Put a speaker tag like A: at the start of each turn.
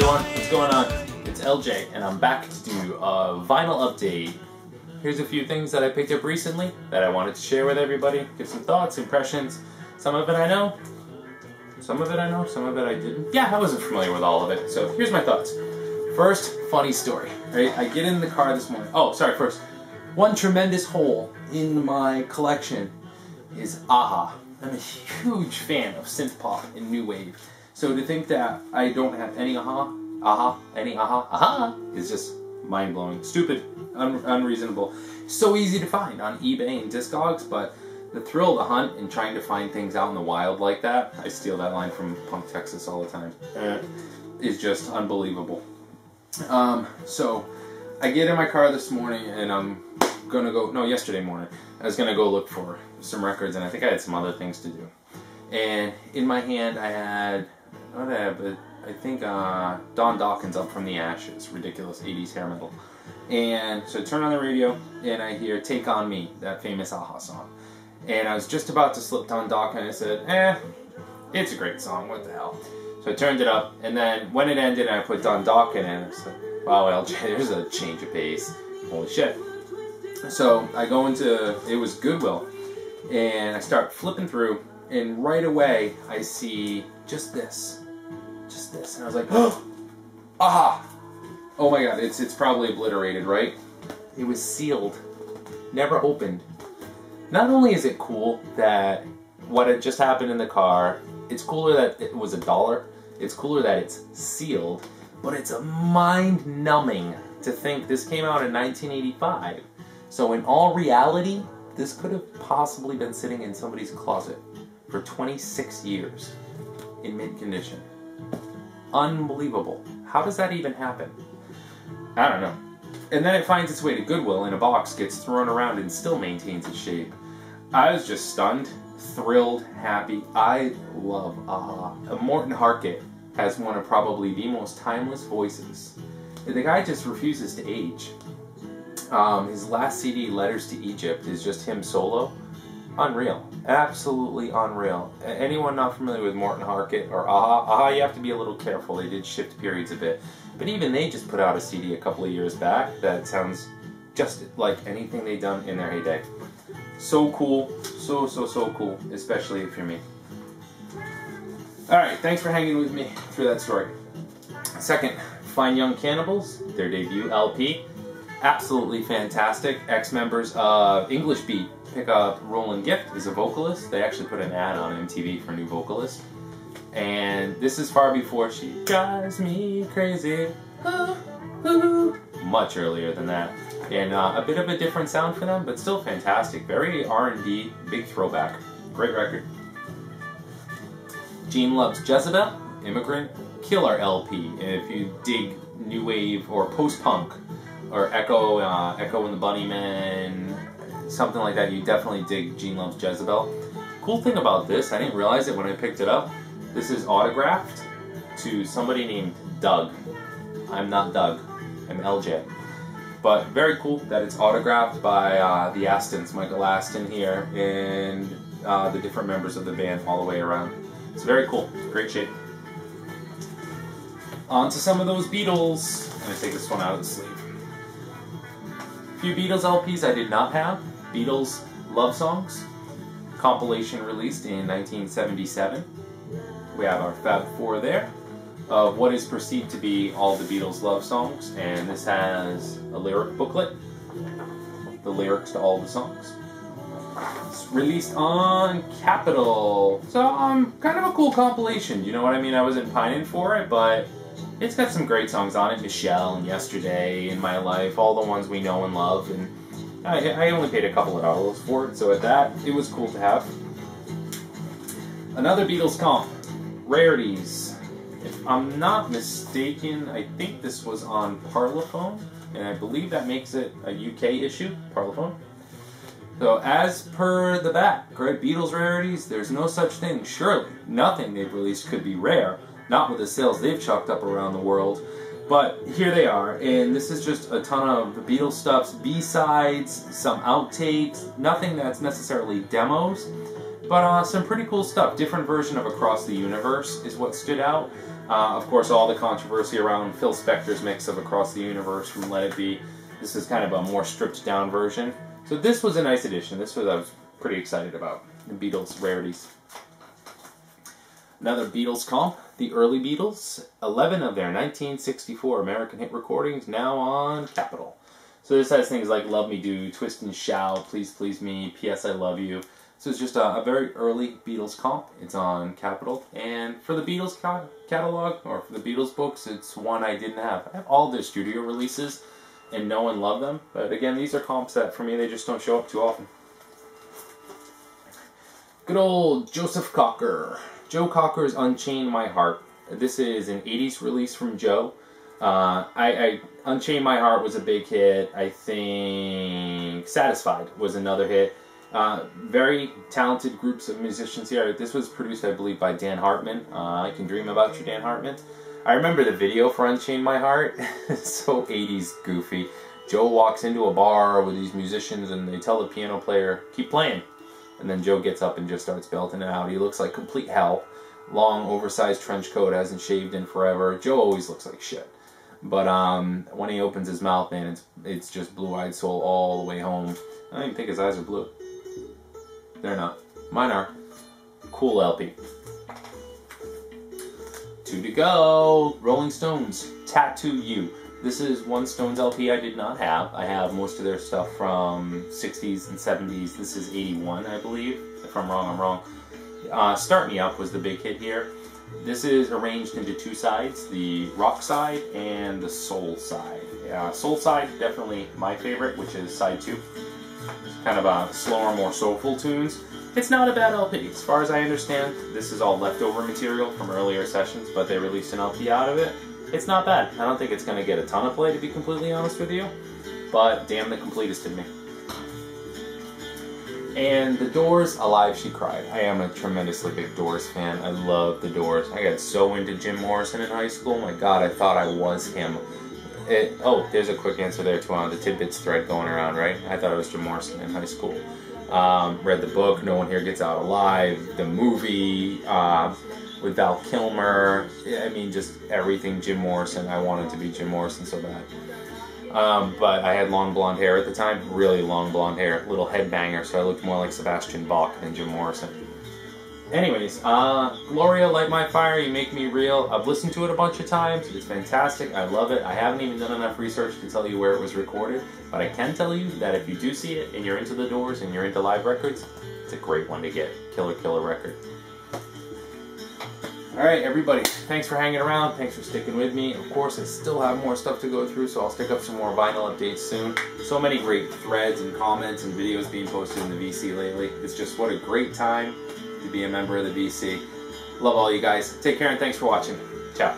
A: everyone, what's going on? It's LJ and I'm back to do a vinyl update. Here's a few things that I picked up recently that I wanted to share with everybody, give some thoughts, impressions. Some of it I know, some of it I know, some of it I didn't. Yeah, I wasn't familiar with all of it, so here's my thoughts. First, funny story, right? I get in the car this morning. Oh, sorry, first. One tremendous hole in my collection is a-ha. I'm a huge fan of synth pop and new wave. So to think that I don't have any a-ha is just mind-blowing, stupid, unreasonable. So easy to find on eBay and Discogs, but the thrill of the hunt and trying to find things out in the wild like that, I steal that line from Punk Texas all the time, is just unbelievable. So I get in my car this morning and I'm gonna go, no, yesterday morning, I was gonna go look for some records and I think I had some other things to do. And in my hand I had, what did I have? I think Don Dawkins, Up From the Ashes, ridiculous 80s hair metal. And so I turn on the radio and I hear Take On Me, that famous a-ha song. And I was just about to slip Don Dawkins and I said, it's a great song, what the hell. So I turned it up and then when it ended I put Don Dawkins in and I was like, wow, LJ, there's a change of pace. Holy shit. So I go into, it was Goodwill, and I start flipping through, and right away I see just this, and I was like, oh, aha! Oh my god, it's probably obliterated, right? It was sealed, never opened. Not only is it cool that what had just happened in the car, it's cooler that it was $1, it's cooler that it's sealed, but it's a mind-numbing to think this came out in 1985. So in all reality, this could have possibly been sitting in somebody's closet for 26 years in mint condition. Unbelievable. How does that even happen? I don't know. And then it finds its way to Goodwill in a box, gets thrown around, and still maintains its shape. I was just stunned, thrilled, happy. I love a-ha. Morton Harkett has one of probably the most timeless voices. The guy just refuses to age. His last CD, Letters to Egypt, is just him solo. Unreal. Absolutely unreal. Anyone not familiar with Morton Harkett or a-ha, you have to be a little careful. They did shift periods a bit. But even they just put out a CD a couple of years back that sounds just like anything they've done in their heyday. So cool. So cool. Especially if you're me. Alright, thanks for hanging with me through that story. Second, find Young Cannibals, their debut LP. Absolutely fantastic. Ex-members of English Beat pick up Roland Gift as a vocalist. They actually put an ad on MTV for new vocalists. And this is far before She Drives Me Crazy. Much earlier than that. And a bit of a different sound for them, but still fantastic. Very R&B, big throwback. Great record. Gene Loves Jezebel, Immigrant, killer LP. If you dig new wave or post-punk, or Echo and the Bunnymen, something like that, you definitely dig Gene Loves Jezebel. Cool thing about this, I didn't realize it when I picked it up, this is autographed to somebody named Doug. I'm not Doug, I'm LJ. But very cool that it's autographed by the Astons, Michael Aston here, and the different members of the band all the way around. It's very cool, great shape. On to some of those Beatles. I'm going to take this one out of the sleeve. A few Beatles LPs I did not have. Beatles Love Songs, compilation released in 1977. We have our Fab Four there of what is perceived to be all the Beatles love songs, and this has a lyric booklet, the lyrics to all the songs. It's released on Capitol, so kind of a cool compilation, you know what I mean? I wasn't pining for it, but it's got some great songs on it. Michelle and Yesterday, In My Life, all the ones we know and love, and I only paid a couple of dollars for it, so at that, it was cool to have. Another Beatles comp, Rarities. If I'm not mistaken, I think this was on Parlophone, and I believe that makes it a UK issue, Parlophone. So as per the back, right, Beatles Rarities, there's no such thing, surely. Nothing they've released could be rare, not with the sales they've chalked up around the world. But here they are, and this is just a ton of Beatles stuffs, B-sides, some outtakes, nothing that's necessarily demos, but some pretty cool stuff. Different version of Across the Universe is what stood out. Of course, all the controversy around Phil Spector's mix of Across the Universe from Let It Be. This is kind of a more stripped down version. So this was a nice addition. This was I was pretty excited about. The Beatles rarities. Another Beatles comp. The early Beatles. 11 of their 1964 American hit recordings now on Capitol. So this has things like Love Me Do, Twist and Shout, Please Please Me, P.S. I Love You. So it's just a very early Beatles comp. It's on Capitol. And for the Beatles catalog, or for the Beatles books, it's one I didn't have. I have all their studio releases, and no one loved them. But again, these are comps that, for me, they just don't show up too often. Good old Joseph Cocker. Joe Cocker's Unchain My Heart. This is an 80s release from Joe. Unchain My Heart was a big hit. I think Satisfied was another hit. Very talented groups of musicians here. This was produced, I believe, by Dan Hartman. I Can Dream About You, Dan Hartman. I remember the video for Unchain My Heart. So 80s goofy. Joe walks into a bar with these musicians and they tell the piano player, keep playing. And then Joe gets up and just starts belting it out. He looks like complete hell. Long, oversized trench coat, hasn't shaved in forever. Joe always looks like shit. But when he opens his mouth, man, it's just Blue-Eyed Soul all the way home. I don't even think his eyes are blue. They're not. Mine are. Cool LP. 2 to go. Rolling Stones, Tattoo You. This is one Stones LP I did not have. I have most of their stuff from 60s and 70s. This is 81, I believe. If I'm wrong, I'm wrong. Start Me Up was the big hit here. This is arranged into 2 sides, the rock side and the soul side. Soul side, definitely my favorite, which is side 2. Kind of a slower, more soulful tunes. It's not a bad LP. As far as I understand, this is all leftover material from earlier sessions, but they released an LP out of it. It's not bad. I don't think it's going to get a ton of play, to be completely honest with you, but damn the completest in me. And The Doors, Alive She Cried. I am a tremendously big Doors fan. I love The Doors. I got so into Jim Morrison in high school. My God, I thought I was him. Oh, there's a quick answer there too on the tidbits thread going around, right? I thought it was Jim Morrison in high school. Read the book, No One Here Gets Out Alive, the movie with Val Kilmer. I mean, just everything Jim Morrison. I wanted to be Jim Morrison so bad. But I had long blonde hair at the time, really long blonde hair, little headbanger, so I looked more like Sebastian Bach than Jim Morrison. Anyways, Gloria, Light My Fire, You Make Me Real. I've listened to it a bunch of times. It's fantastic. I love it. I haven't even done enough research to tell you where it was recorded, but I can tell you that if you do see it and you're into the Doors and you're into live records, it's a great one to get. Killer, killer record. Alright, everybody, thanks for hanging around. Thanks for sticking with me. Of course, I still have more stuff to go through, so I'll stick up some more vinyl updates soon. So many great threads and comments and videos being posted in the VC lately. It's just what a great time to be a member of the VC. Love all you guys. Take care and thanks for watching. Ciao.